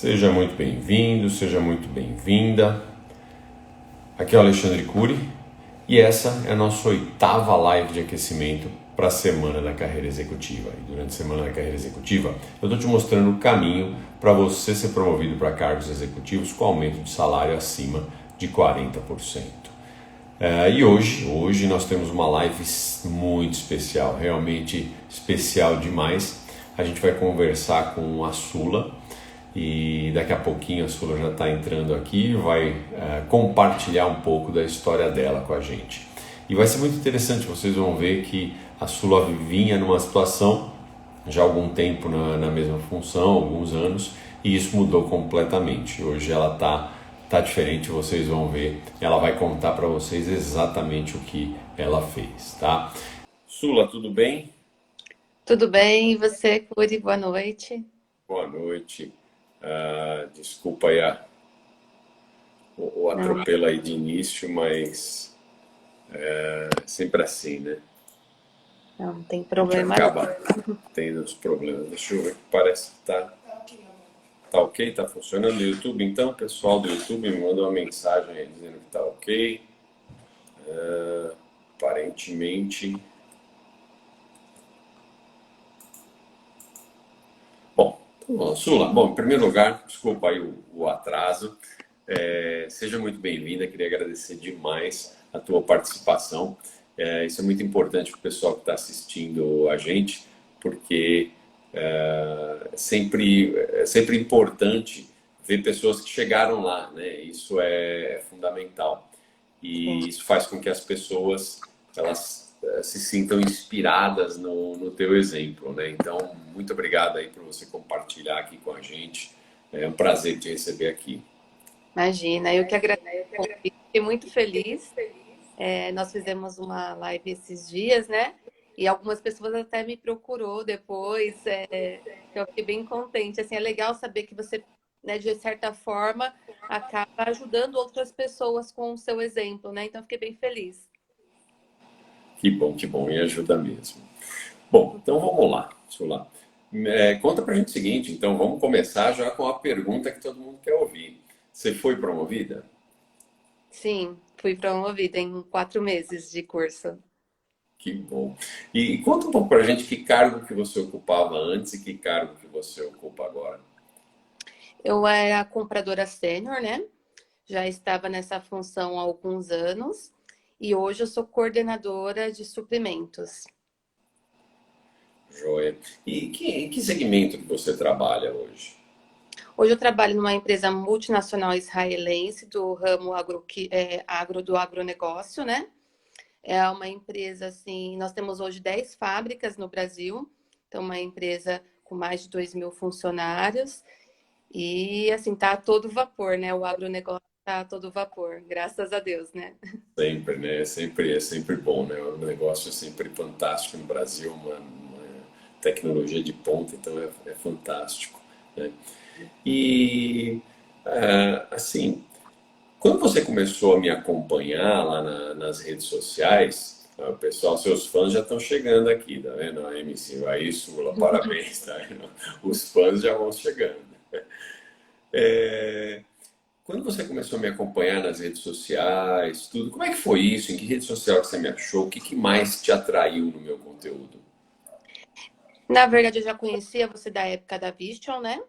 Seja muito bem-vindo, seja muito bem-vinda. Aqui é o Alexandre Cury e essa é a nossa 8ª live de aquecimento para a Semana da Carreira Executiva. E durante a Semana da Carreira Executiva, eu estou te mostrando o caminho para você ser promovido para cargos executivos com aumento de salário acima de 40%. E hoje nós temos uma live muito especial, realmente especial demais. A gente vai conversar com a Sula. E daqui a pouquinho a Sula já está entrando aqui e vai compartilhar um pouco da história dela com a gente. E vai ser muito interessante, vocês vão ver que a Sula vinha numa situação já há algum tempo na mesma função, alguns anos, e isso mudou completamente. Hoje ela tá diferente, vocês vão ver. Ela vai contar para vocês exatamente o que ela fez, tá? Sula, tudo bem? Tudo bem, e você, Curi? Boa noite. Boa noite. Desculpa aí o Não, atropelo aí de início, mas é sempre assim, né? não tem A gente problema não. acaba tendo os problemas. Deixa eu ver, parece que tá ok, tá funcionando o YouTube. Então, o pessoal do YouTube me mandou uma mensagem aí dizendo que tá ok. Aparentemente. Bom, então, Sula, bom, em primeiro lugar, desculpa aí o atraso. Seja muito bem-vinda, queria agradecer demais a tua participação. Isso é muito importante para o pessoal que está assistindo a gente, porque é sempre importante ver pessoas que chegaram lá, né? Isso é fundamental. E isso faz com que as pessoas elas se sintam inspiradas no teu exemplo, né? Então, muito obrigado aí por você compartilhar aqui com a gente. É um prazer te receber aqui. Imagina, eu que agradeço o convite, fiquei muito feliz. Nós fizemos uma live esses dias, né? E algumas pessoas até me procurou depois. Eu fiquei bem contente. Assim, é legal saber que você, né, de certa forma, acaba ajudando outras pessoas com o seu exemplo, né? Então, eu fiquei bem feliz. Que bom, e ajuda mesmo. Bom, então vamos lá, Sula. Conta pra gente o seguinte, então vamos começar já com a pergunta que todo mundo quer ouvir. Você foi promovida? Sim, fui promovida em 4 meses de curso. Que bom. E conta um pouco pra gente que cargo que você ocupava antes e que cargo que você ocupa agora. Eu era compradora sênior, né? Já estava nessa função há alguns anos e hoje eu sou coordenadora de suprimentos. Joia. E em que segmento que você trabalha hoje? Hoje eu trabalho numa empresa multinacional israelense do ramo do agronegócio, né? É uma empresa assim, nós temos hoje 10 fábricas no Brasil, então uma empresa com mais de 2.000 funcionários e assim tá a todo vapor, né? O agronegócio tá a todo vapor, graças a Deus, né? Sempre, né? É sempre bom, né? O negócio é sempre fantástico no Brasil, uma tecnologia de ponta, então é fantástico, né? E, assim, quando você começou a me acompanhar lá nas redes sociais, o pessoal, seus fãs já estão chegando aqui, tá vendo? A MC vai, Sula, parabéns, tá vendo? Os fãs já vão chegando. É, Quando você começou a me acompanhar nas redes sociais, tudo, como é que foi isso? Em que rede social que você me achou? O que mais te atraiu no meu conteúdo? Na verdade, eu já conhecia você da época da Vision, né?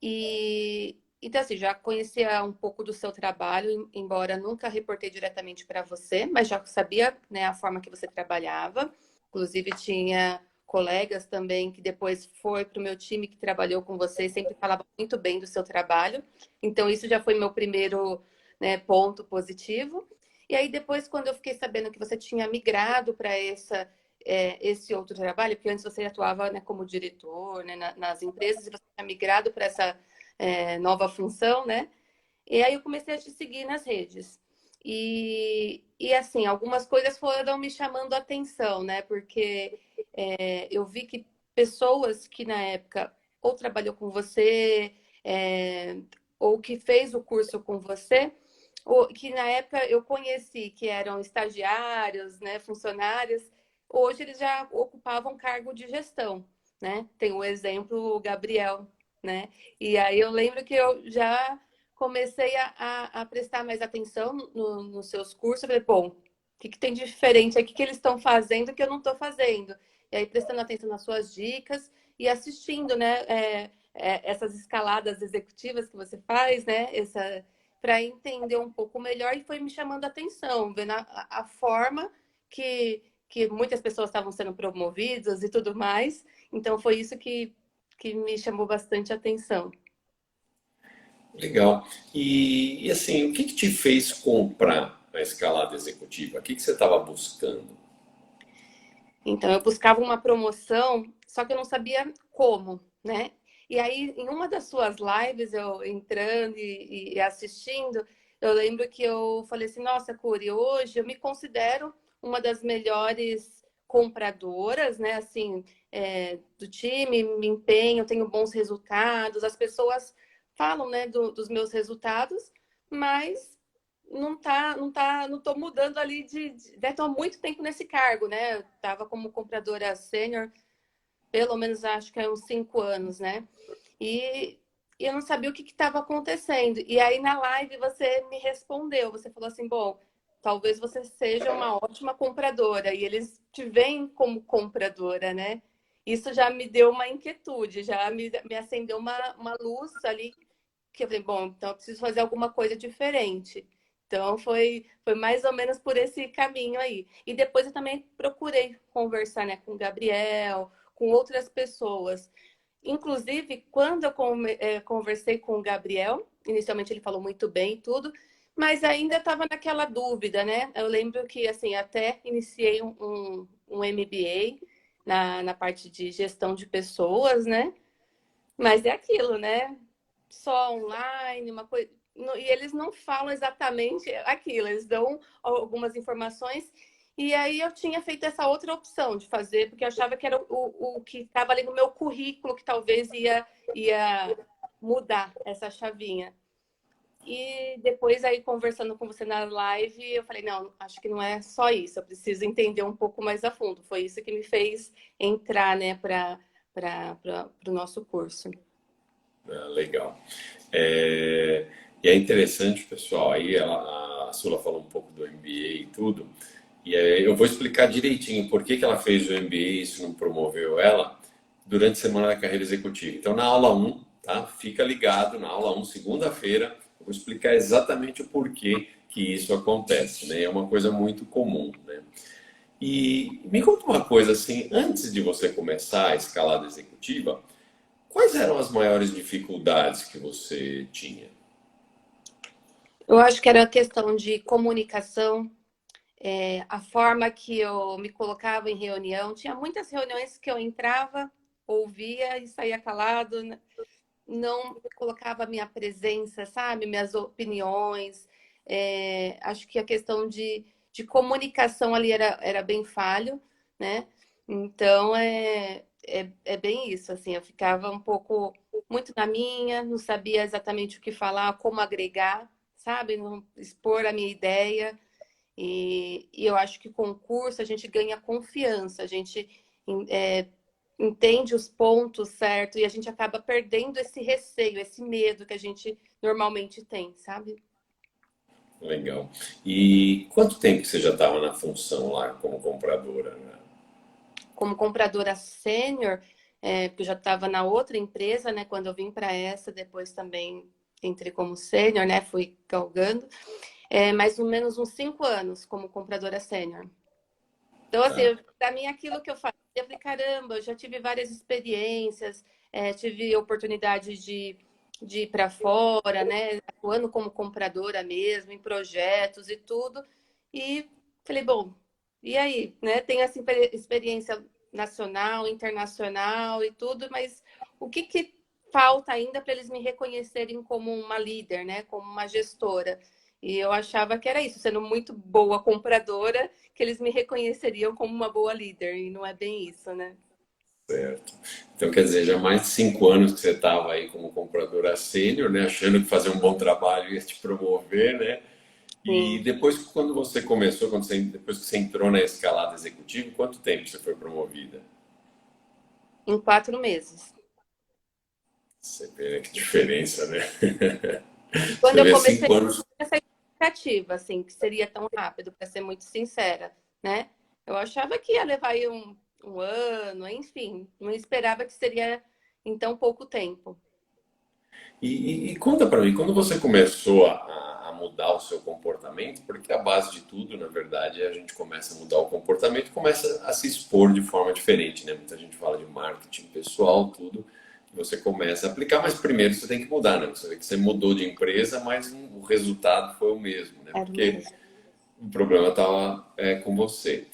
E então, assim, já conhecia um pouco do seu trabalho, embora nunca reportei diretamente para você, mas já sabia, né, a forma que você trabalhava. Inclusive, tinha colegas também que depois foi para o meu time que trabalhou com você e sempre falava muito bem do seu trabalho. Então, isso já foi meu primeiro, né, ponto positivo. E aí, depois, quando eu fiquei sabendo que você tinha migrado para esse outro trabalho, porque antes você atuava, né, como diretor, né, nas empresas, e você tinha migrado para essa nova função, né? E aí eu comecei a te seguir nas redes. E assim, algumas coisas foram me chamando a atenção, né? Porque eu vi que pessoas que na época ou trabalhou com você, ou que fez o curso com você, ou que na época eu conheci, que eram estagiários, né, funcionários, hoje eles já ocupavam cargo de gestão, né? Tem o exemplo o Gabriel. né? E aí eu lembro que eu já comecei a prestar mais atenção nos seus cursos. Eu falei, bom, o que tem de diferente aqui que eles estão fazendo que eu não estou fazendo? E aí prestando atenção nas suas dicas e assistindo, né? Essas escaladas executivas que você faz, né? Para entender um pouco melhor e foi me chamando a atenção, vendo a forma que muitas pessoas estavam sendo promovidas e tudo mais. Então foi isso que me chamou bastante atenção. Legal. E assim, o que que te fez comprar a escalada executiva? O que que você estava buscando? Então eu buscava uma promoção, só que eu não sabia como, né? E aí, em uma das suas lives, eu entrando e assistindo, eu lembro que eu falei assim: nossa, Curi, hoje eu me considero uma das melhores compradoras, né? Assim, do time, me empenho, tenho bons resultados, as pessoas falam, né, dos meus resultados, mas não tô mudando ali né, tô há muito tempo nesse cargo, né? Eu tava como compradora sênior, pelo menos acho que é uns 5 anos, né? E, e eu não sabia o que estava acontecendo. E aí na live você me respondeu, você falou assim, bom, talvez você seja uma ótima compradora e eles te veem como compradora, né? Isso já me deu uma inquietude, já me acendeu uma luz ali que eu falei, bom, então eu preciso fazer alguma coisa diferente. Então foi mais ou menos por esse caminho aí. E depois eu também procurei conversar, né, com o Gabriel, com outras pessoas. Inclusive, quando eu conversei com o Gabriel, inicialmente ele falou muito bem e tudo, mas ainda estava naquela dúvida, né? Eu lembro que, assim, até iniciei um MBA na parte de gestão de pessoas, né? Mas é aquilo, né? Só online, uma coisa. E eles não falam exatamente aquilo, eles dão algumas informações. E aí eu tinha feito essa outra opção de fazer, porque eu achava que era o que estava ali no meu currículo, que talvez ia mudar essa chavinha. E depois aí conversando com você na live, eu falei, não, acho que não é só isso, eu preciso entender um pouco mais a fundo. Foi isso que me fez entrar, né, para o nosso curso. Ah, legal. É, e é interessante, pessoal, aí a Sula falou um pouco do MBA e tudo, e eu vou explicar direitinho por que que ela fez o MBA e isso não promoveu ela durante a Semana da Carreira Executiva. Então, na aula um, tá? Fica ligado, na aula um, segunda-feira, eu vou explicar exatamente o porquê que isso acontece, né? É uma coisa muito comum, né? E me conta uma coisa assim, antes de você começar a escalada executiva, quais eram as maiores dificuldades que você tinha? Eu acho que era a questão de comunicação, a forma que eu me colocava em reunião. Tinha muitas reuniões que eu entrava, ouvia e saía calado, né? Não colocava a minha presença, sabe? Minhas opiniões. Acho que a questão de comunicação ali era bem falho, né? Então, é bem isso, assim, eu ficava um pouco muito na minha, não sabia exatamente o que falar, como agregar, sabe? Não expor a minha ideia. E eu acho que com o curso a gente ganha confiança, a gente é, entende os pontos certo e a gente acaba perdendo esse receio, esse medo que a gente normalmente tem, sabe? Legal. E quanto tempo que você já estava na função lá como compradora, né? Como compradora sênior, porque eu já estava na outra empresa, né? Quando eu vim para essa, depois também entrei como sênior, né? Fui galgando. Mais ou menos uns 5 anos como compradora sênior. Então, assim, Tá. para mim, aquilo que eu fazia, eu falei, caramba, eu já tive várias experiências, tive oportunidade de ir para fora, né? Atuando como compradora mesmo, em projetos e tudo. E falei, bom, e aí, né? Tenho essa experiência nacional, internacional e tudo, mas o que falta ainda para eles me reconhecerem como uma líder, né? Como uma gestora? E eu achava que era isso, sendo muito boa compradora, que eles me reconheceriam como uma boa líder, e não é bem isso, né? Certo. Então, quer dizer, já mais de 5 anos que você estava aí como compradora sênior, né? Achando que fazer um bom trabalho ia te promover, né? E Sim, depois, quando você começou, depois que você entrou na escalada executiva, quanto tempo você foi promovida? em 4 meses. Você vê, né, que diferença, né? Quando Você eu vê comecei, 5 anos. essa expectativa, assim, que seria tão rápido, para ser muito sincera, né? Eu achava que ia levar aí um ano, enfim, não esperava que seria em tão pouco tempo. E conta para mim, quando você começou a mudar o seu comportamento, porque a base de tudo, na verdade, é a gente começa a mudar o comportamento e começa a se expor de forma diferente, né? Muita gente fala de marketing pessoal, tudo, que você começa a aplicar, mas primeiro você tem que mudar, né? Você vê que você mudou de empresa, mas o resultado foi o mesmo, né? Era o Porque mesmo. o problema estava com você.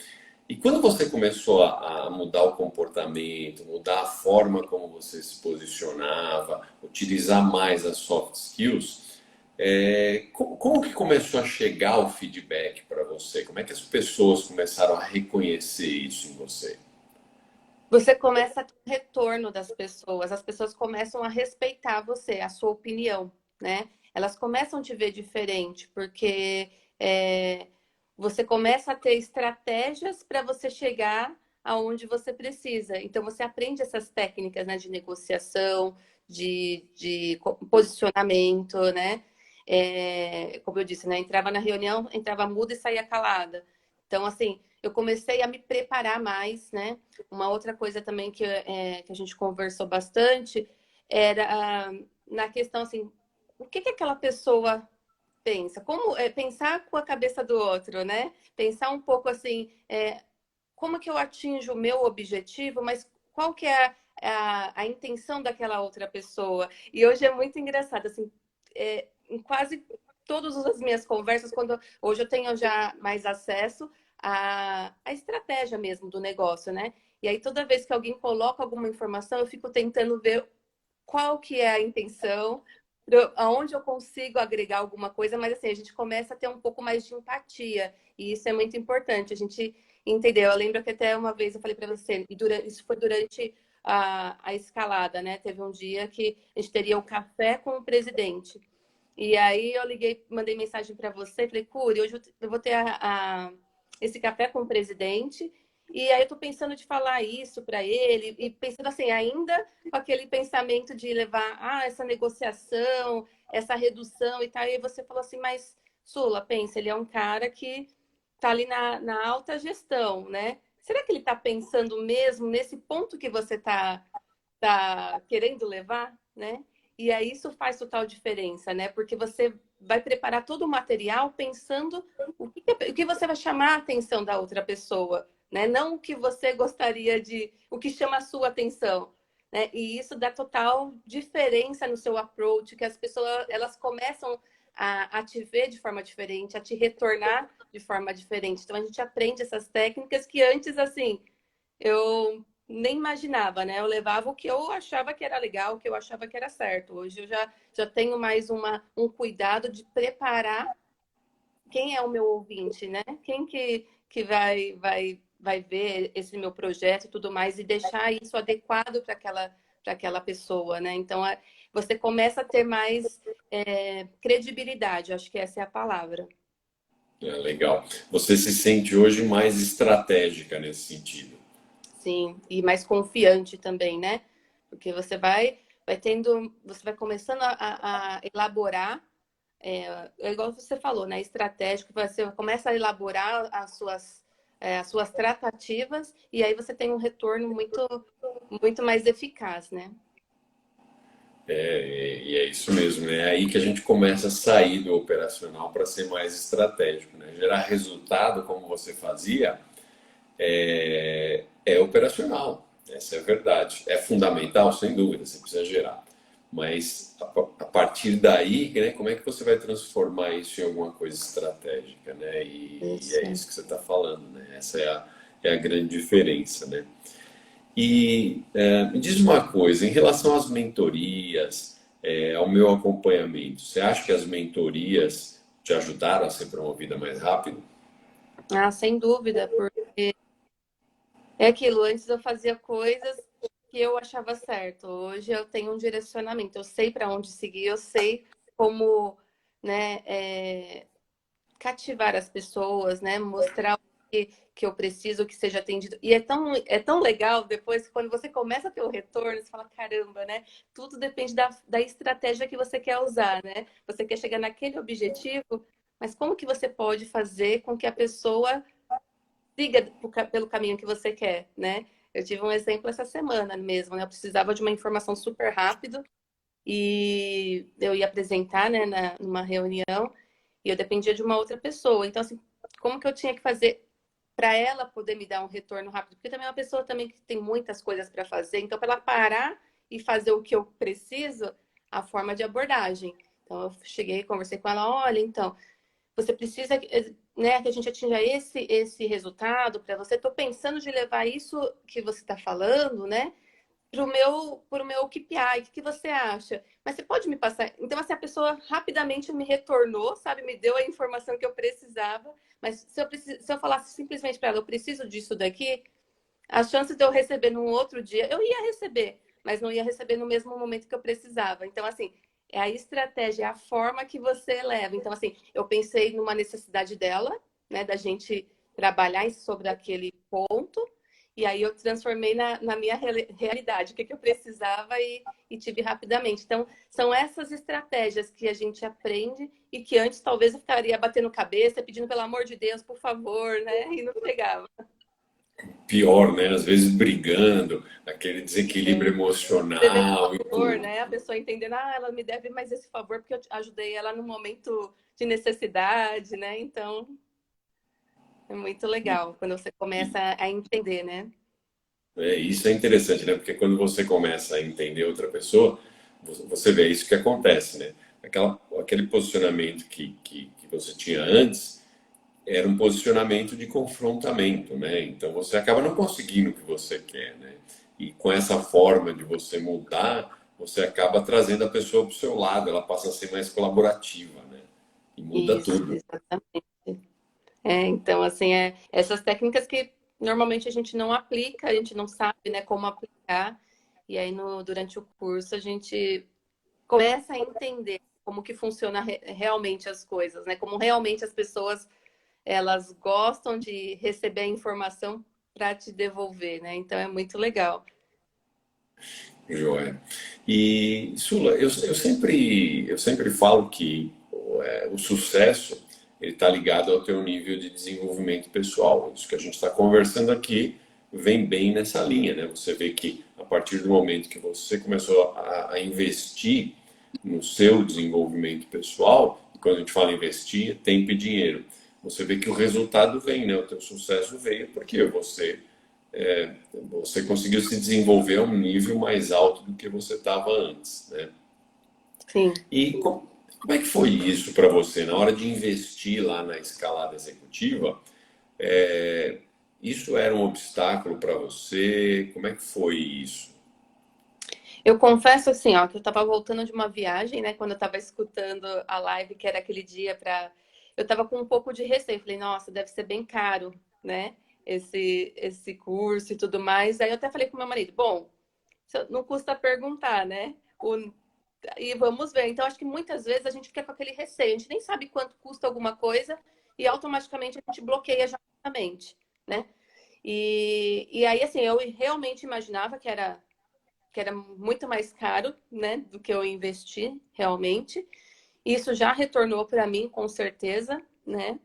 E quando você começou a mudar o comportamento, mudar a forma como você se posicionava, utilizar mais as soft skills, como que começou a chegar o feedback para você? Como é que as pessoas começaram a reconhecer isso em você? Você começa a ter um retorno das pessoas, as pessoas começam a respeitar você, a sua opinião, né? Elas começam a te ver diferente, porque é, você começa a ter estratégias para você chegar aonde você precisa. Então, você aprende essas técnicas, né, de negociação, de posicionamento, né? Como eu disse, né? Entrava na reunião, entrava muda e saía calada. Então, assim, eu comecei a me preparar mais, né? Uma outra coisa também que a gente conversou bastante era na questão assim, o que aquela pessoa pensa? Como pensar com a cabeça do outro, né? Pensar um pouco assim, como que eu atinjo o meu objetivo, mas qual que é a intenção daquela outra pessoa? E hoje é muito engraçado, assim, em quase todas as minhas conversas, quando hoje eu tenho já mais acesso à estratégia mesmo do negócio, né? E aí toda vez que alguém coloca alguma informação, eu fico tentando ver qual que é a intenção, aonde eu consigo agregar alguma coisa, mas assim, a gente começa a ter um pouco mais de empatia, e isso é muito importante, a gente entendeu. Eu lembro que até uma vez eu falei para você, e isso foi durante a escalada, né? Teve um dia que a gente teria o café com o presidente. E aí eu liguei, mandei mensagem para você, falei, Curi, hoje eu vou ter esse café com o presidente, e aí eu tô pensando de falar isso para ele, e pensando assim, ainda com aquele pensamento de levar essa negociação, essa redução e tal. E aí você falou assim, mas Sula, pensa, ele é um cara que tá ali na alta gestão, né? Será que ele tá pensando mesmo nesse ponto que você tá querendo levar, né? E aí isso faz total diferença, né? Porque você vai preparar todo o material pensando o que você vai chamar a atenção da outra pessoa, né? Não o que você gostaria o que chama a sua atenção, né? E isso dá total diferença no seu approach, que as pessoas elas começam a te ver de forma diferente, a te retornar de forma diferente. Então a gente aprende essas técnicas que antes assim eu nem imaginava, né? Eu levava o que eu achava que era legal, o que eu achava que era certo. Hoje eu já tenho mais um cuidado de preparar quem é o meu ouvinte, né? Quem que vai ver esse meu projeto e tudo mais, e deixar isso adequado para aquela pessoa, né? Então, você começa a ter mais credibilidade, acho que essa é a palavra. Legal. Você se sente hoje mais estratégica nesse sentido. Sim, e mais confiante também, né? Porque você vai começando a elaborar, é igual você falou, né? Estratégico, você começa a elaborar as suas tratativas e aí você tem um retorno muito mais eficaz, né? E é isso mesmo, né? É aí que a gente começa a sair do operacional para ser mais estratégico, né? Gerar resultado como você fazia é operacional, essa é a verdade. É fundamental, sem dúvida, você precisa gerar. Mas a partir daí, né, como é que você vai transformar isso em alguma coisa estratégica, né? E é Isso. isso que você está falando, né? Essa é a grande diferença, né? E me diz uma coisa, em relação às mentorias, ao meu acompanhamento, você acha que as mentorias te ajudaram a ser promovida mais rápido? Ah, sem dúvida, porque é aquilo, antes eu fazia coisas que eu achava certo. Hoje eu tenho um direcionamento, eu sei para onde seguir, eu sei como, né, cativar as pessoas, né, mostrar. que eu preciso que seja atendido. E é tão legal depois, quando você começa a ter o retorno, você fala, caramba, né? Tudo depende da estratégia que você quer usar, né? Você quer chegar naquele objetivo, mas como que você pode fazer com que a pessoa siga pelo caminho que você quer, né? Eu tive um exemplo essa semana mesmo, né? Eu precisava de uma informação super rápido e eu ia apresentar, né, numa reunião e eu dependia de uma outra pessoa. Então, assim, como que eu tinha que fazer para ela poder me dar um retorno rápido? Porque também é uma pessoa também que tem muitas coisas para fazer. Então, para ela parar e fazer o que eu preciso, a forma de abordagem. Então, eu cheguei, conversei com ela, olha, então, você precisa, né, que a gente atinja esse resultado para você. Estou pensando de levar isso que você está falando, né, pro meu KPI. O que você acha? Mas você pode me passar? Então, assim, a pessoa rapidamente me retornou, sabe? Me deu a informação que eu precisava. Mas se eu falasse simplesmente para ela, eu preciso disso daqui, a chance de eu receber num outro dia, eu ia receber, mas não ia receber no mesmo momento que eu precisava. Então, assim, é a estratégia, é a forma que você leva. Então, assim, eu pensei numa necessidade dela, né, da gente trabalhar sobre aquele ponto, e aí eu transformei na minha realidade, o que eu precisava e tive rapidamente. Então, são essas estratégias que a gente aprende e que antes talvez eu ficaria batendo cabeça, pedindo pelo amor de Deus, por favor, né, e não pegava. Pior, né? Às vezes brigando, aquele desequilíbrio Devendo emocional e favor, tudo. né? A pessoa entendendo, ela me deve mais esse favor porque eu ajudei ela no momento de necessidade, né? Então, é muito legal quando você começa a entender, né? Isso é interessante, né? Porque quando você começa a entender outra pessoa, você vê isso que acontece, né? Aquele posicionamento que você tinha antes era um posicionamento de confrontamento, né? Então você acaba não conseguindo o que você quer, né? E com essa forma de você mudar, você acaba trazendo a pessoa para o seu lado, ela passa a ser mais colaborativa, né? E muda Isso, tudo. exatamente. Então, assim, essas técnicas que normalmente a gente não aplica, a gente não sabe, né, como aplicar. E aí, durante o curso, a gente começa a entender como que funciona realmente as coisas, né? Como realmente as pessoas elas gostam de receber a informação para te devolver, né? Então é muito legal. Joia. E, Sula, eu sempre falo que o sucesso ele está ligado ao teu nível de desenvolvimento pessoal. Isso que a gente está conversando aqui vem bem nessa linha, né? Você vê que a partir do momento que você começou a investir no seu desenvolvimento pessoal, e quando a gente fala investir, é tempo e dinheiro, você vê que o resultado vem, né? O teu sucesso veio porque você conseguiu se desenvolver a um nível mais alto do que você estava antes, né? Sim. E como é que foi isso para você na hora de investir lá na escalada executiva? É, isso era um obstáculo para você? Como é que foi isso? Eu confesso assim, ó, que eu estava voltando de uma viagem, né? Quando eu estava escutando a live, que era aquele dia para. Eu estava com um pouco de receio. Falei, nossa, deve ser bem caro, né? Esse curso e tudo mais. Aí eu até falei com meu marido, bom, não custa perguntar, né? E vamos ver. Então, acho que muitas vezes a gente fica com aquele receio. A gente nem sabe quanto custa alguma coisa e automaticamente a gente bloqueia já na mente, né? E aí, assim, eu realmente imaginava que era muito mais caro, né, do que eu investi realmente. Isso já retornou para mim, com certeza, né?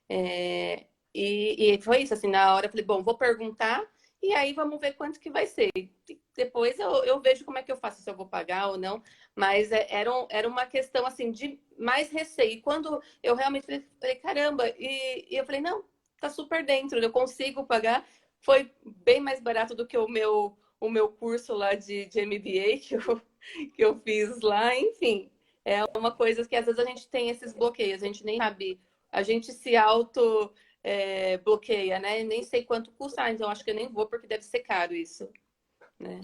É, e foi isso, assim, na hora eu falei, bom, vou perguntar e aí vamos ver quanto que vai ser. E depois eu vejo como é que eu faço, se eu vou pagar ou não. Mas era uma questão, assim, de mais receio. E quando eu realmente falei, caramba, e eu falei, não, tá super dentro, eu consigo pagar. Foi bem mais barato do que o meu curso lá de MBA que eu fiz lá, enfim. É uma coisa que às vezes a gente tem esses bloqueios, a gente nem sabe, a gente se auto bloqueia, né? Nem sei quanto custa, então acho que eu nem vou porque deve ser caro isso, né?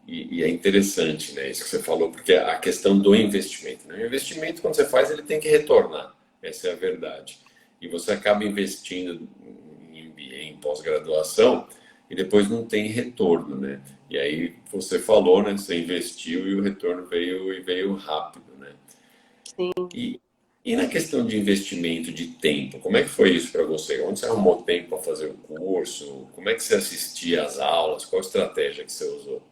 E é interessante, né, isso que você falou, porque a questão do investimento, né? O investimento, quando você faz, ele tem que retornar. Essa é a verdade. E você acaba investindo em MBA, em pós-graduação, e depois não tem retorno, né? E aí você falou, né? Você investiu e o retorno veio e veio rápido, né? Sim. E, E na questão de investimento de tempo, como é que foi isso para você? Onde você arrumou tempo para fazer o curso? Como é que você assistia às aulas? Qual a estratégia que você usou?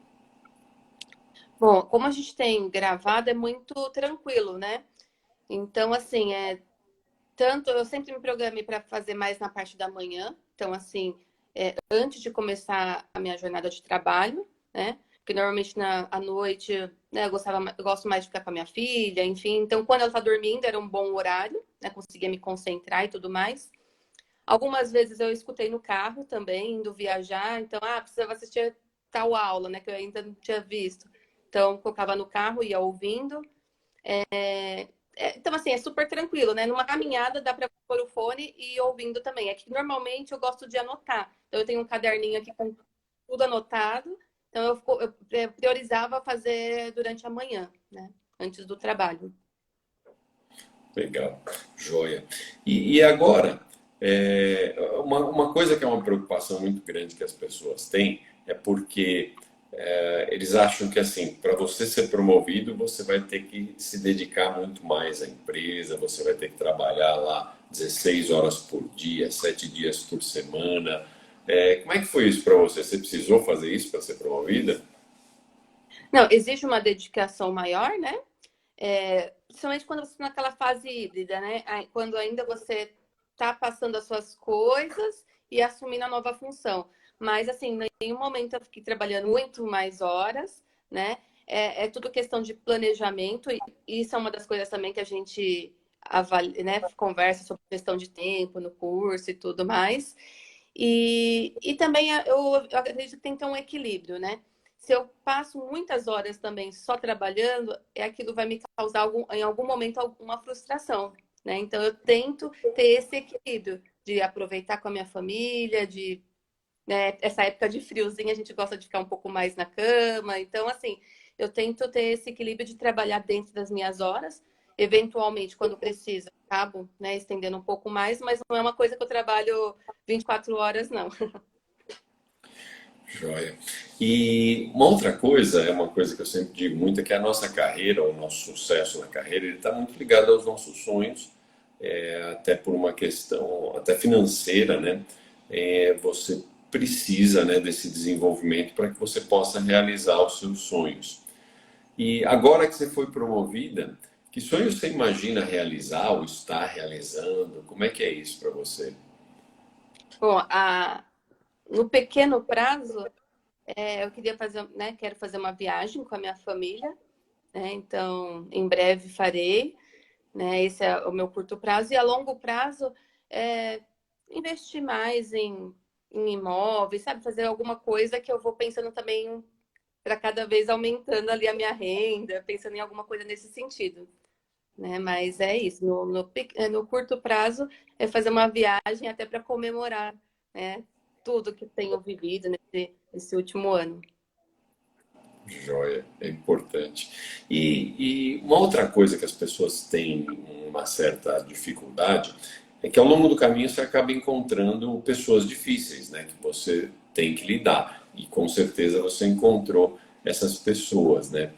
Bom, como a gente tem gravado, é muito tranquilo, né? Então, assim, tanto eu sempre me programei para fazer mais na parte da manhã. Então, assim, antes de começar a minha jornada de trabalho, né? Porque normalmente à noite, né, eu gosto mais de ficar com a minha filha, enfim. Então, quando ela tá dormindo, era um bom horário, né? Conseguia me concentrar e tudo mais. Algumas vezes eu escutei no carro também, indo viajar. Então, precisava assistir tal aula, né? Que eu ainda não tinha visto. Então, colocava no carro, ia ouvindo. Então, assim, é super tranquilo, né? Numa caminhada dá para pôr o fone e ir ouvindo também. É que normalmente eu gosto de anotar. Então, eu tenho um caderninho aqui com tudo anotado. Então, eu priorizava fazer durante a manhã, né? Antes do trabalho. Legal, joia. E agora, uma coisa que é uma preocupação muito grande que as pessoas têm é porque eles acham que assim, para você ser promovido, você vai ter que se dedicar muito mais à empresa, você vai ter que trabalhar lá 16 horas por dia, 7 dias por semana. Como é que foi isso para você? Você precisou fazer isso para ser promovida? Não, existe uma dedicação maior, né? Principalmente quando você está naquela fase híbrida, né? Quando ainda você está passando as suas coisas e assumindo a nova função. Mas, assim, em nenhum momento eu fiquei trabalhando muito mais horas, né? É tudo questão de planejamento, e isso é uma das coisas também que a gente avalia, né? Conversa sobre gestão de tempo no curso e tudo mais. E também eu acredito que tem que ter um equilíbrio, né? Se eu passo muitas horas também só trabalhando, aquilo vai me causar em algum momento alguma frustração, né? Então eu tento ter esse equilíbrio de aproveitar com a minha família, né, essa época de friozinho a gente gosta de ficar um pouco mais na cama. Então, assim, eu tento ter esse equilíbrio de trabalhar dentro das minhas horas. Eventualmente, quando precisa, acabo, né, estendendo um pouco mais, mas não é uma coisa que eu trabalho 24 horas, não. Joia. E uma outra coisa, é uma coisa que eu sempre digo muito, é que a nossa carreira, o nosso sucesso na carreira, ele está muito ligado aos nossos sonhos, até por uma questão até financeira, né? Você precisa, né, desse desenvolvimento para que você possa realizar os seus sonhos. E agora que você foi promovida, que sonhos você imagina realizar ou está realizando? Como é que é isso para você? Bom, no pequeno prazo, eu queria fazer, né, quero fazer uma viagem com a minha família, né? Então, em breve farei, né? Esse é o meu curto prazo. E a longo prazo, é investir mais em imóveis, sabe? Fazer alguma coisa que eu vou pensando também para cada vez aumentando ali a minha renda, pensando em alguma coisa nesse sentido, né? Mas é isso. No curto prazo, é fazer uma viagem até para comemorar, né? Tudo que tenho vivido nesse último ano. Joia, é importante. E uma outra coisa que as pessoas têm uma certa dificuldade é que ao longo do caminho você acaba encontrando pessoas difíceis, né? Que você tem que lidar. E com certeza você encontrou essas pessoas, né?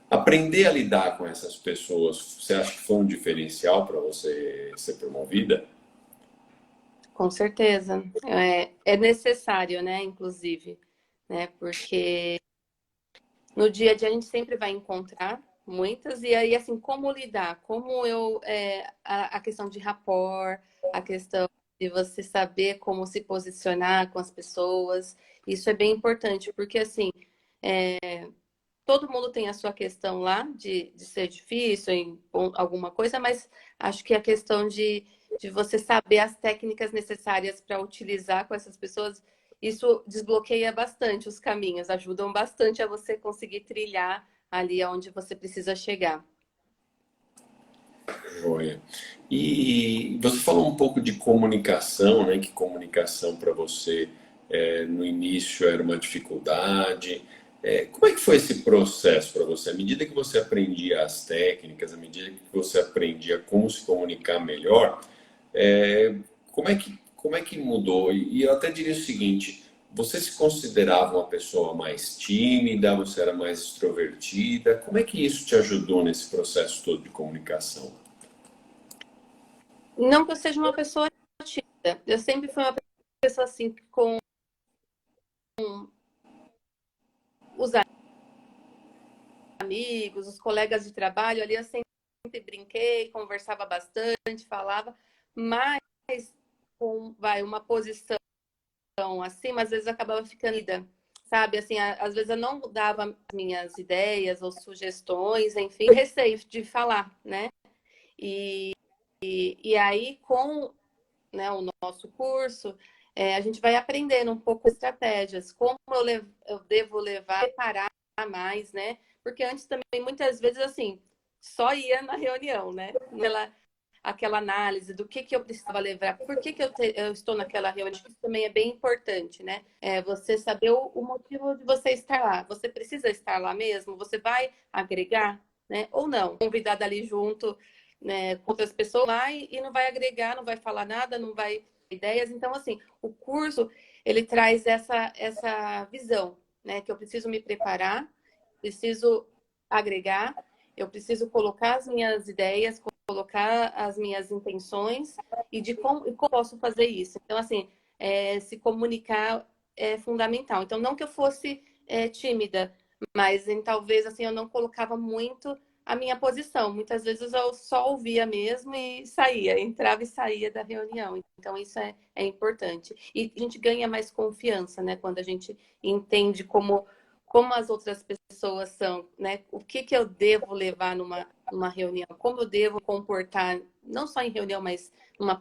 Aprender a lidar com essas pessoas, você acha que foi um diferencial para você ser promovida? Com certeza. É necessário, né? Inclusive, né? Porque no dia a dia a gente sempre vai encontrar muitas, e aí, assim, como lidar? A questão de rapport, a questão de você saber como se posicionar com as pessoas, isso é bem importante, porque, assim, todo mundo tem a sua questão lá de ser difícil em alguma coisa, mas acho que a questão de você saber as técnicas necessárias para utilizar com essas pessoas, isso desbloqueia bastante os caminhos, ajudam bastante a você conseguir trilhar ali aonde você precisa chegar. Joia. E você falou um pouco de comunicação, né? Que comunicação para você no início era uma dificuldade. Como é que foi esse processo para você? À medida que você aprendia as técnicas, à medida que você aprendia como se comunicar melhor, é, como é que mudou? E eu até diria o seguinte: você se considerava uma pessoa mais tímida? Você era mais extrovertida? Como é que isso te ajudou nesse processo todo de comunicação? Não que eu seja uma pessoa tímida, eu sempre fui uma pessoa assim, com os amigos, os colegas de trabalho, ali eu sempre brinquei, conversava bastante, falava, mas com uma posição assim, mas às vezes acabava ficando, sabe, assim, às vezes eu não dava minhas ideias ou sugestões, enfim, receio de falar, né? E aí, com, né, o nosso curso, a gente vai aprendendo um pouco estratégias, como eu devo levar, preparar mais, né? Porque antes também, muitas vezes, assim, só ia na reunião, né? Aquela análise do que eu precisava levar, por que eu estou naquela reunião, isso também é bem importante, né? Você saber o motivo de você estar lá. Você precisa estar lá mesmo? Você vai agregar, né? Ou não? Convidada ali junto, né, com outras pessoas lá e não vai agregar, não vai falar nada, não vai ideias. Então, assim, o curso, ele traz essa visão, né? Que eu preciso me preparar, preciso agregar, eu preciso colocar as minhas ideias, colocar as minhas intenções e de como posso fazer isso. Então, assim, se comunicar é fundamental. Então, não que eu fosse tímida, mas talvez assim eu não colocava muito a minha posição. Muitas vezes eu só ouvia mesmo e saía, entrava e saía da reunião. Então, isso é importante. E a gente ganha mais confiança, né? Quando a gente entende como as outras pessoas são, né? O que eu devo levar numa reunião, como eu devo comportar, não só em reunião, mas numa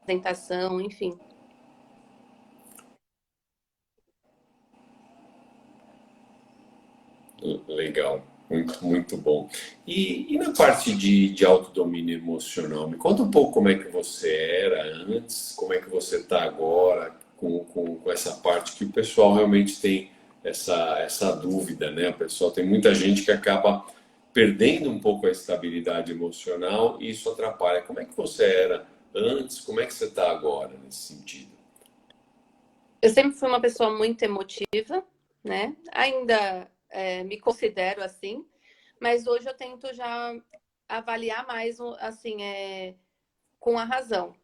apresentação, enfim. Legal, muito, muito bom. E na parte de autodomínio emocional, me conta um pouco como é que você era antes, como é que você está agora com essa parte que o pessoal realmente tem essa dúvida, né? O pessoal tem muita gente que acaba perdendo um pouco a estabilidade emocional e isso atrapalha. Como é que você era antes, como é que você está agora nesse sentido? Eu sempre fui uma pessoa muito emotiva, né? Ainda me considero assim, mas hoje eu tento já avaliar mais, assim, com a razão,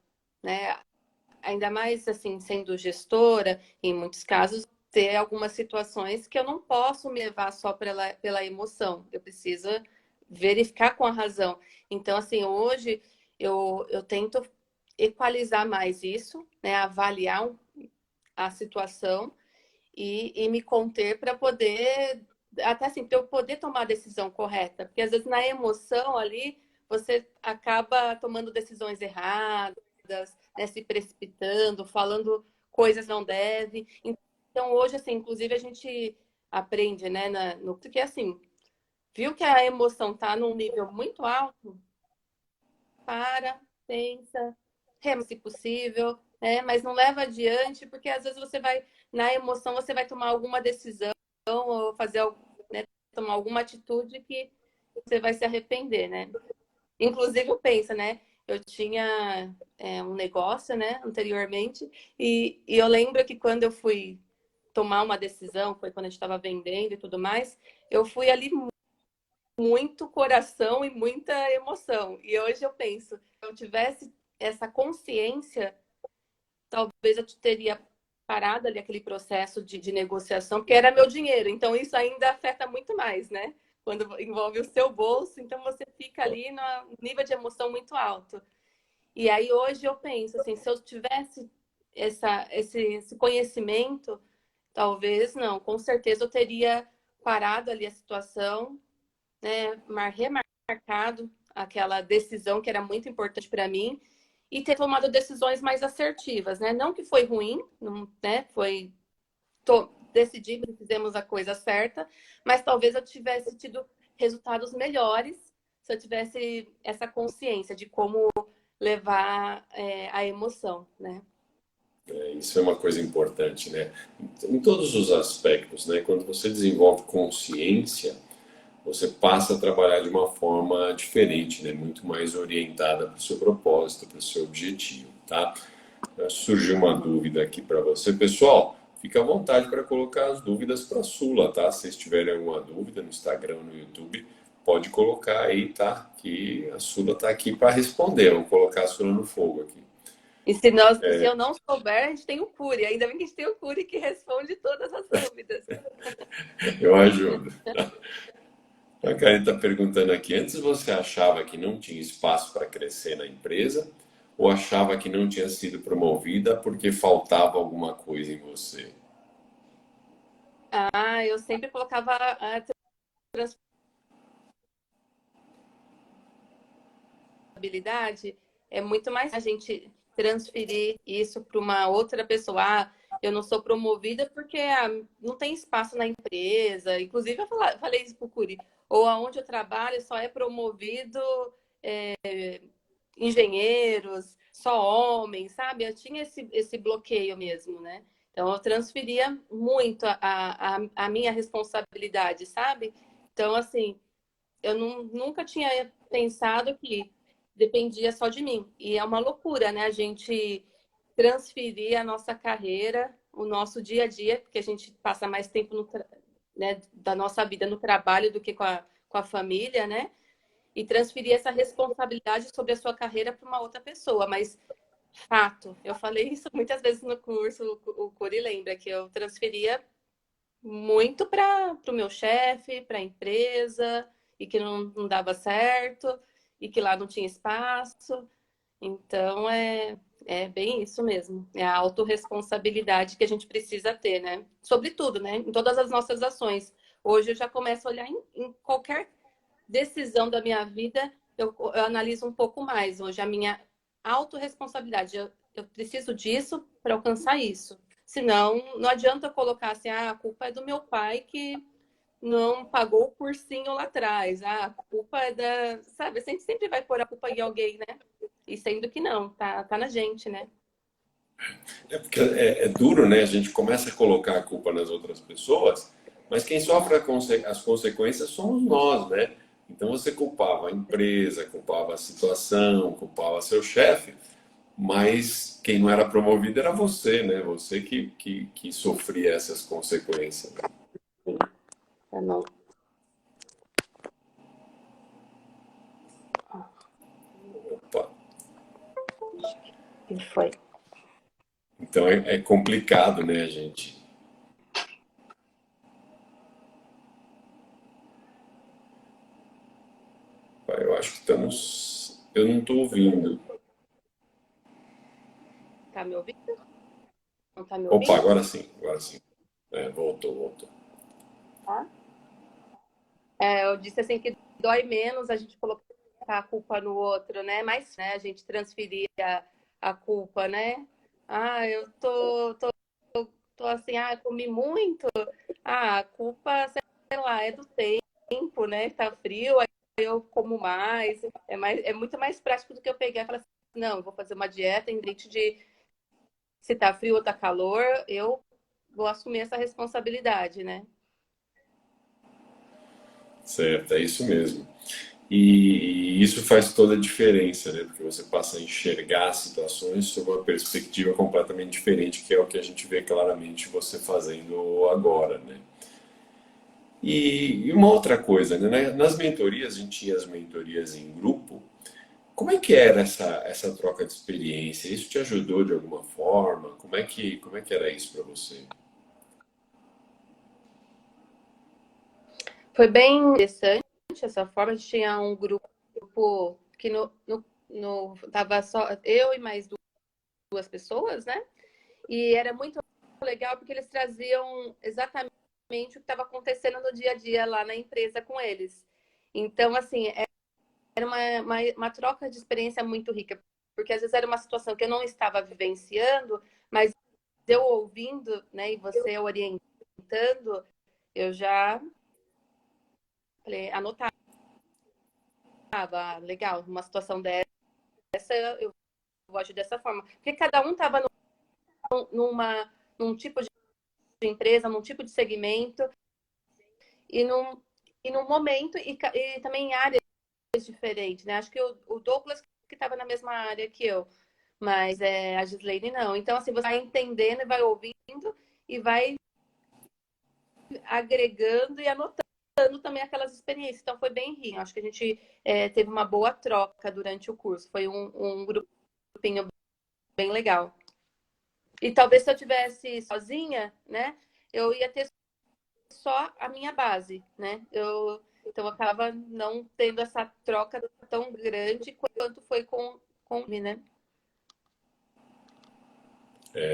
né? Ainda mais, assim, sendo gestora, em muitos casos, ter algumas situações que eu não posso me levar só pela emoção. Eu preciso verificar com a razão. Então, assim, hoje eu tento equalizar mais isso, né? Avaliar a situação e me conter para poder, até assim, para eu poder tomar a decisão correta. Porque às vezes na emoção ali, você acaba tomando decisões erradas, né, se precipitando, falando coisas não deve. Então hoje, assim, inclusive a gente aprende, né, no que é assim, viu que a emoção está num nível muito alto, para, pensa, rema se possível, né? Mas não leva adiante, porque às vezes você vai, na emoção, você vai tomar alguma decisão ou fazer, né, tomar alguma atitude que você vai se arrepender, né? Inclusive, pensa, né? Eu tinha um negócio, né, anteriormente, e eu lembro que quando eu fui tomar uma decisão, foi quando a gente estava vendendo e tudo mais, eu fui ali muito coração e muita emoção. E hoje eu penso, se eu tivesse essa consciência, talvez eu teria parado ali aquele processo de negociação, porque era meu dinheiro. Então isso ainda afeta muito mais, né? Quando envolve o seu bolso, então você fica ali no nível de emoção muito alto. E aí hoje eu penso assim, se eu tivesse esse conhecimento, talvez não, com certeza eu teria parado ali a situação, né, remarcado aquela decisão que era muito importante para mim e ter tomado decisões mais assertivas, né? Não que foi ruim, não, né? Foi decidimos e fizemos a coisa certa, mas talvez eu tivesse tido resultados melhores se eu tivesse essa consciência de como levar a emoção, né? Isso é uma coisa importante, né? Em todos os aspectos, né? Quando você desenvolve consciência, você passa a trabalhar de uma forma diferente, né? Muito mais orientada para o seu propósito, para o seu objetivo, tá? Surgiu uma dúvida aqui para você, pessoal. Fica à vontade para colocar as dúvidas para a Sula, tá? Se vocês tiverem alguma dúvida no Instagram, no YouTube, pode colocar aí, tá? Que a Sula tá aqui para responder. Eu vou colocar a Sula no fogo aqui. E se eu não souber, a gente tem o Cury. Ainda bem que a gente tem o Cury que responde todas as dúvidas. Eu ajudo. A Karen está perguntando aqui: antes você achava que não tinha espaço para crescer na empresa ou achava que não tinha sido promovida porque faltava alguma coisa em você? Ah, eu sempre colocava a responsabilidade. É muito mais a gente transferir isso para uma outra pessoa. Ah, eu não sou promovida porque não tem espaço na empresa. Inclusive, falei isso para o Curi. Ou aonde eu trabalho só é promovido engenheiros, só homens, sabe? Eu tinha esse bloqueio mesmo, né? Então, eu transferia muito a minha responsabilidade, sabe? Então, assim, eu nunca tinha pensado que dependia só de mim. E é uma loucura, né? A gente transferir a nossa carreira, o nosso dia a dia, porque a gente passa mais tempo né, da nossa vida no trabalho do que com a família, né? E transferir essa responsabilidade sobre a sua carreira para uma outra pessoa. Mas, fato, eu falei isso muitas vezes no curso, o Curi lembra que eu transferia muito para o meu chefe, para a empresa, e que não dava certo, e que lá não tinha espaço. Então, é bem isso mesmo. É a autorresponsabilidade que a gente precisa ter, né? Sobre tudo, né? Em todas as nossas ações. Hoje eu já começo a olhar em qualquer decisão da minha vida, eu analiso um pouco mais. Hoje a minha autorresponsabilidade. Eu preciso disso para alcançar isso. Senão, não adianta eu colocar assim, ah, a culpa é do meu pai que não pagou o cursinho lá atrás. Ah, a culpa é da. Sabe, a gente sempre vai pôr a culpa em alguém, né? E sendo que não, tá na gente, né? É porque é duro, né? A gente começa a colocar a culpa nas outras pessoas, mas quem sofre as consequências somos nós, né? Então você culpava a empresa, culpava a situação, culpava seu chefe, mas quem não era promovido era você, né? Você que sofria essas consequências. Sim, tá não. Opa. Que foi? Então é complicado, né, gente? Eu acho que estamos. Eu não estou ouvindo. Tá me ouvindo? Não tá me Opa, ouvindo? agora sim, agora sim. É, voltou, voltou. Tá? É, eu disse assim que dói menos a gente colocar a culpa no outro, né? Mas, né, a gente transferir a culpa, né? Ah, tô assim, ah, comi muito. Ah, a culpa, sei lá, é do tempo, né? Tá frio, aí eu como mais. É muito mais prático do que eu pegar e falar assim, não, eu vou fazer uma dieta, independente de se tá frio ou tá calor, eu vou assumir essa responsabilidade, né? Certo, é isso mesmo. E isso faz toda a diferença, né? Porque você passa a enxergar as situações sob uma perspectiva completamente diferente, que é o que a gente vê claramente você fazendo agora, né? E uma outra coisa, né? Nas mentorias, a gente tinha as mentorias em grupo. Como é que era essa troca de experiência? Isso te ajudou de alguma forma? Como é que era isso para você? Foi bem interessante essa forma. A gente tinha um grupo que tava só eu e mais duas pessoas, né? E era muito legal porque eles traziam exatamente o que estava acontecendo no dia a dia lá na empresa com eles. Então, assim, era uma troca de experiência muito rica, porque às vezes era uma situação que eu não estava vivenciando, mas eu ouvindo, né, e você orientando, eu já falei, anotava, ah, legal, uma situação dessa, eu vou agir dessa forma. Porque cada um estava num tipo de empresa, num tipo de segmento e num momento e também em áreas diferentes, né? Acho que o Douglas que estava na mesma área que eu, mas a Gislaine não. Então, assim, você vai entendendo e vai ouvindo e vai agregando e anotando. também aquelas experiências. Então, foi bem rico. Acho que a gente teve uma boa troca durante o curso. Foi um grupinho bem legal. E talvez se eu tivesse sozinha, né, eu ia ter só a minha base, né? Então, eu acaba não tendo essa troca tão grande quanto foi com ele, né?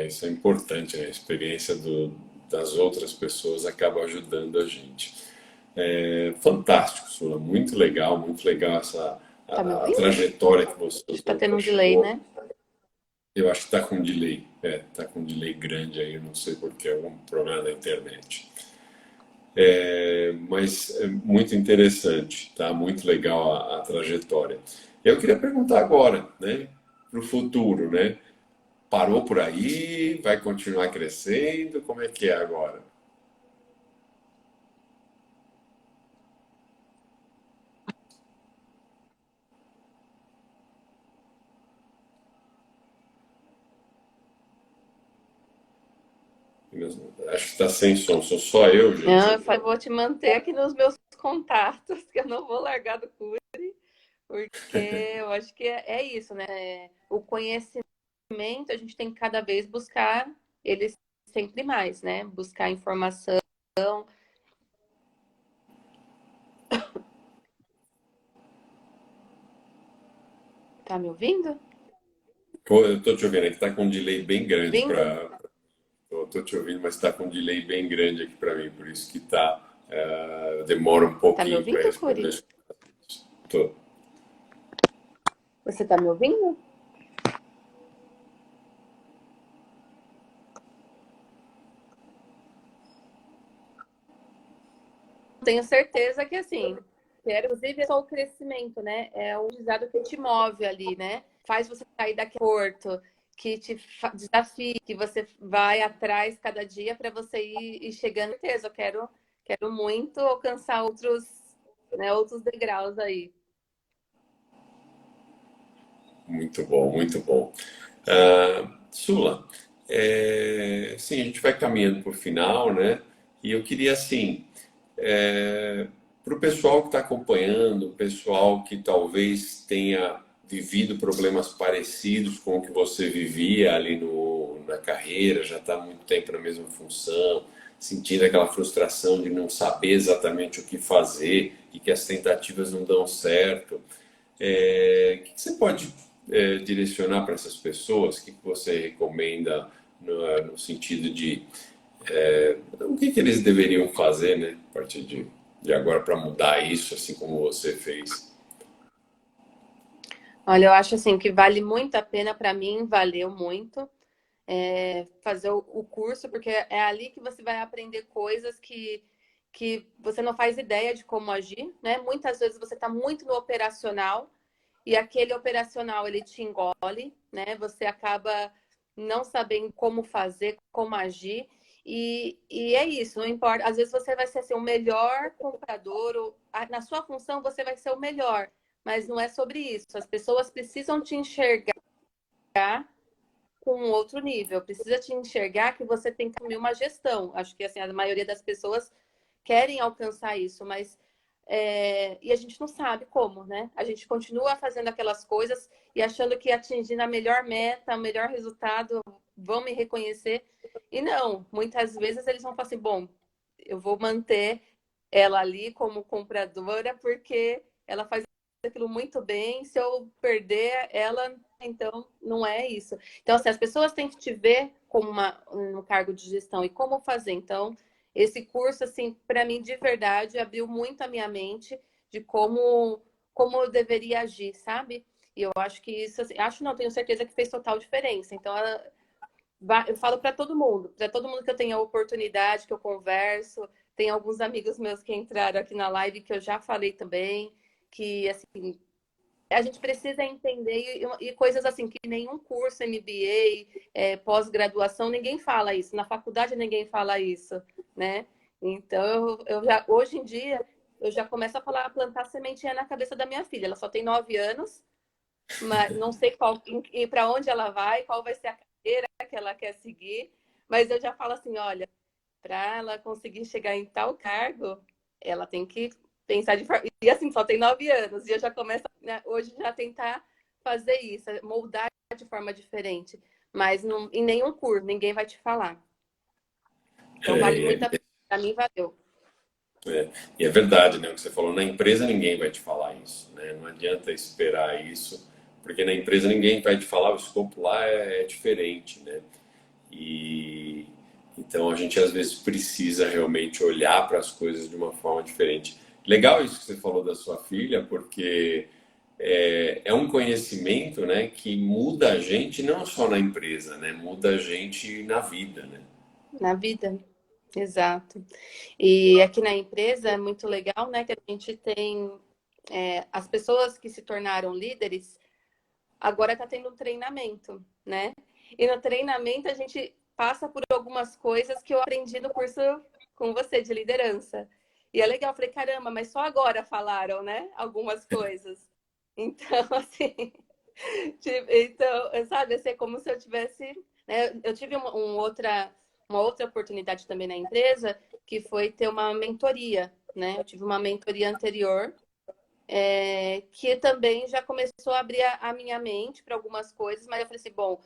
Isso é importante, né? A experiência das outras pessoas acaba ajudando a gente. Fantástico, Sula, muito legal Tá me a ouvindo? trajetória que você Acho que tá usou tendo para um delay, chegou. né? Eu acho que está com delay, tá com delay grande aí, eu não sei por que, algum problema da internet. Mas é muito interessante, tá? Muito legal a trajetória. Eu queria perguntar agora, né, para o futuro, né? Parou por aí? Vai continuar crescendo? Como é que é agora? Acho que está sem som, sou só eu, Não, gente. eu falei, vou te manter aqui nos meus contatos, que eu não vou largar do Curi, porque eu acho que é isso, né? O conhecimento, a gente tem que cada vez buscar ele sempre mais, né? Buscar informação. Tá me ouvindo? Pô, eu tô te ouvindo aqui, tá com um delay bem grande Ouvindo? para. Eu tô te ouvindo, mas está com um delay bem grande aqui para mim, por isso que tá. Demora um Tá me pouquinho para ouvindo, responder. Curi? Tô. Você tá me ouvindo? Tenho certeza que assim, inclusive é só o crescimento, né? É o aprendizado que te move ali, né? Faz você sair daquele porto, que te desafia, que você vai atrás cada dia para você ir chegando. Com certeza, quero muito alcançar outros, né, outros degraus aí. Muito bom, muito bom. Sula, sim, a gente vai caminhando para o final, né? E eu queria, assim, para o pessoal que está acompanhando, o pessoal que talvez tenha vivido problemas parecidos com o que você vivia ali na carreira, já está há muito tempo na mesma função, sentindo aquela frustração de não saber exatamente o que fazer e que as tentativas não dão certo. O que você pode direcionar para essas pessoas? O que você recomenda no sentido de o que eles deveriam fazer, né, a partir de agora para mudar isso, assim como você fez? Olha, eu acho assim que vale muito a pena, para mim, valeu muito fazer o curso, porque é ali que você vai aprender coisas que você não faz ideia de como agir, né? Muitas vezes você está muito no operacional e aquele operacional ele te engole, né? Você acaba não sabendo como fazer, como agir. E é isso, não importa. Às vezes você vai ser assim, o melhor comprador, ou, na sua função você vai ser o melhor, mas não é sobre isso. As pessoas precisam te enxergar com um outro nível, precisa te enxergar que você tem que assumir uma gestão. Acho que assim, a maioria das pessoas querem alcançar isso, mas e a gente não sabe como, né? A gente continua fazendo aquelas coisas e achando que atingindo a melhor meta, o melhor resultado, vão me reconhecer. E não, muitas vezes eles vão falar assim, bom, eu vou manter ela ali como compradora porque ela faz aquilo muito bem. Se eu perder ela, então não é isso. Então, assim, as pessoas têm que te ver como um cargo de gestão e como fazer. Então, esse curso, assim, para mim, de verdade, abriu muito a minha mente de como eu deveria agir, sabe? E eu acho que isso, assim, acho não, tenho certeza que fez total diferença. Então, eu falo para todo mundo que eu tenho a oportunidade, que eu converso. Tem alguns amigos meus que entraram aqui na live que eu já falei também, que assim, a gente precisa entender e coisas assim que nenhum curso MBA, pós-graduação, ninguém fala isso. Na faculdade ninguém fala isso, né? Então, eu já, hoje em dia, eu já começo a falar, plantar sementinha na cabeça da minha filha. Ela só tem 9 anos, mas não sei qual e para onde ela vai, qual vai ser a carreira que ela quer seguir. Mas eu já falo assim, olha, para ela conseguir chegar em tal cargo, ela tem que pensar de forma... E assim, só tem 9 anos, e eu já começo, né, hoje já tentar fazer isso, moldar de forma diferente. Mas não, em nenhum curso, ninguém vai te falar. Então vale É, muito a pena. Pra mim, valeu. e é verdade, né? O que você falou, na empresa ninguém vai te falar isso, né? Não adianta esperar isso, porque na empresa ninguém vai te falar, o escopo lá é diferente, né? E então a gente às vezes precisa realmente olhar para as coisas de uma forma diferente. Legal isso que você falou da sua filha, porque é um conhecimento, né, que muda a gente não só na empresa, né? Muda a gente na vida, né? Na vida. Exato. E aqui na empresa é muito legal, né, que a gente tem as pessoas que se tornaram líderes, agora está tendo um treinamento, né? E no treinamento a gente passa por algumas coisas que eu aprendi no curso com você de liderança. E é legal, eu falei, caramba, mas só agora falaram, né? Algumas coisas. Então, assim, então, sabe, assim, é como se eu tivesse, né? Eu tive uma outra oportunidade também na empresa, que foi ter uma mentoria, né? Eu tive uma mentoria anterior, que também já começou a abrir a minha mente para algumas coisas, mas eu falei assim, bom,